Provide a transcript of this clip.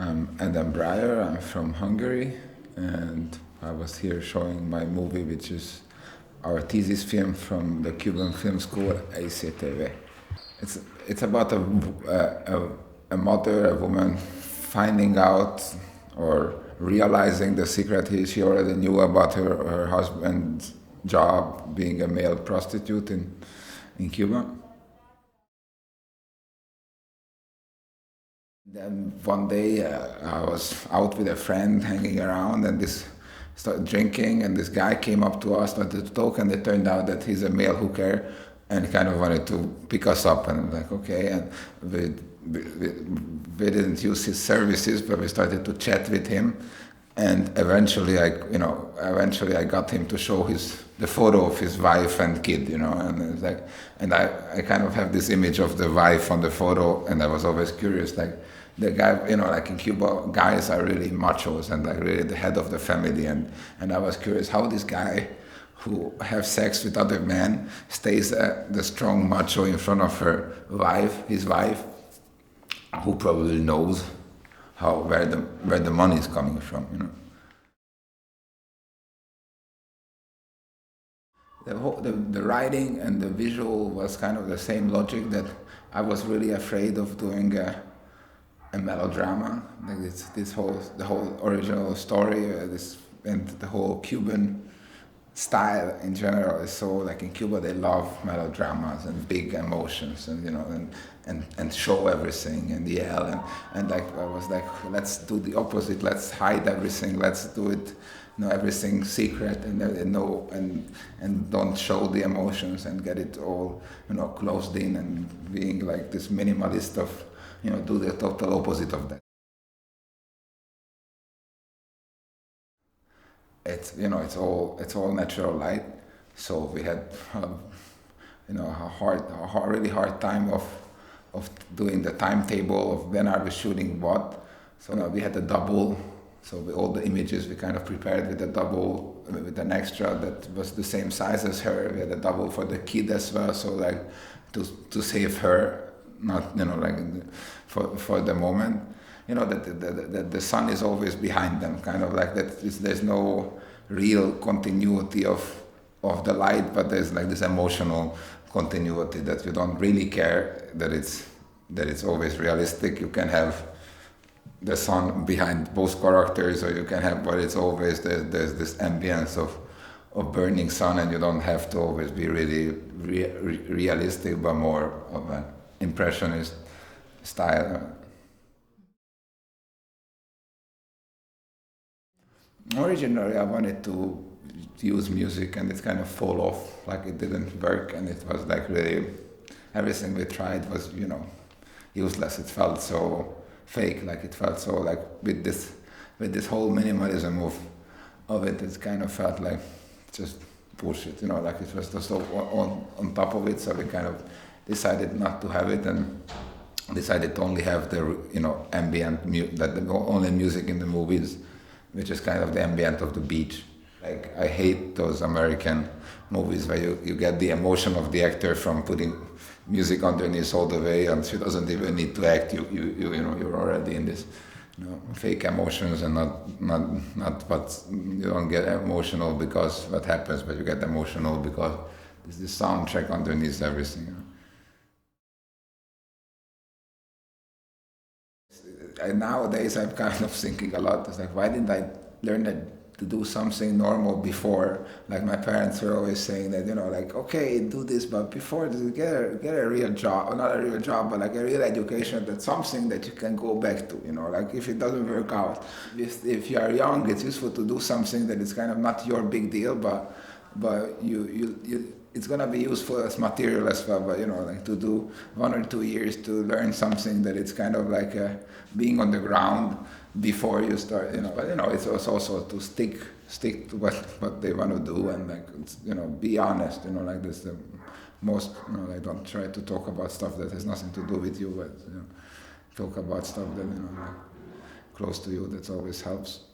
I'm Adam Breier, I'm from Hungary, and I was here showing my movie, which is our thesis film from the Cuban film school, ACTV. It's about a mother, a woman finding out or realizing the secret she already knew about her husband's job being a male prostitute in Cuba. Then one day I was out with a friend hanging around and this started drinking and this guy came up to us, started to talk, and it turned out that he's a male hooker and kind of wanted to pick us up, and I'm like, okay, and we didn't use his services, but we started to chat with him, and eventually I got him to show the photo of his wife and kid, and it's like, and I kind of have this image of the wife on the photo, and I was always curious, like, the guy, like in Cuba, guys are really machos and like really the head of the family, and I was curious how this guy who have sex with other men stays the strong macho in front of his wife, who probably knows where the money is coming from, The writing and the visual was kind of the same logic, that I was really afraid of doing a melodrama, like the whole original story, and the whole Cuban style in general is so, like in Cuba they love melodramas and big emotions, and show everything and yell, and like I was like, let's do the opposite, let's hide everything, let's do it, everything secret, and don't show the emotions and get it all closed in, and being like this minimalist of do the total opposite of that. It's all natural light. So we had a really hard time of doing the timetable of when are we shooting what. So we had a double. So all the images we kind of prepared with a double, with an extra that was the same size as her. We had a double for the kid as well. So like to save her, not like for the moment, that the sun is always behind them, kind of like that. There's no real continuity of the light, but there's like this emotional continuity that you don't really care that it's always realistic. You can have the sun behind both characters, or you can have, but it's always there's this ambience of burning sun, and you don't have to always be really realistic, but more of an impressionist style. Originally, I wanted to use music, and it kind of fall off, like it didn't work, and it was like really everything we tried was useless. It felt so fake, like it felt so like with this whole minimalism of it, it kind of felt like just bullshit, like it was just on top of it. So we kind of decided not to have it, and decided to only have the ambient that the only music in the movies, which is kind of the ambient of the beach. Like I hate those American movies where you get the emotion of the actor from putting music underneath all the way, and she doesn't even need to act. You're already in this fake emotions, and not but you don't get emotional because what happens, but you get emotional because there's this soundtrack underneath everything. And nowadays I'm kind of thinking a lot. It's like, why didn't I learn to do something normal before? Like my parents were always saying that, like, okay, do this, but before get a real job, not a real job, but like a real education, that's something that you can go back to, like if it doesn't work out. If you are young, it's useful to do something that is kind of not your big deal, but you it's gonna be useful as material as well, but like to do 1 or 2 years to learn something that it's kind of like being on the ground before you start, but it's also to stick to what they want to do, and like be honest, like this the most, like don't try to talk about stuff that has nothing to do with you, but talk about stuff that like close to you. That always helps.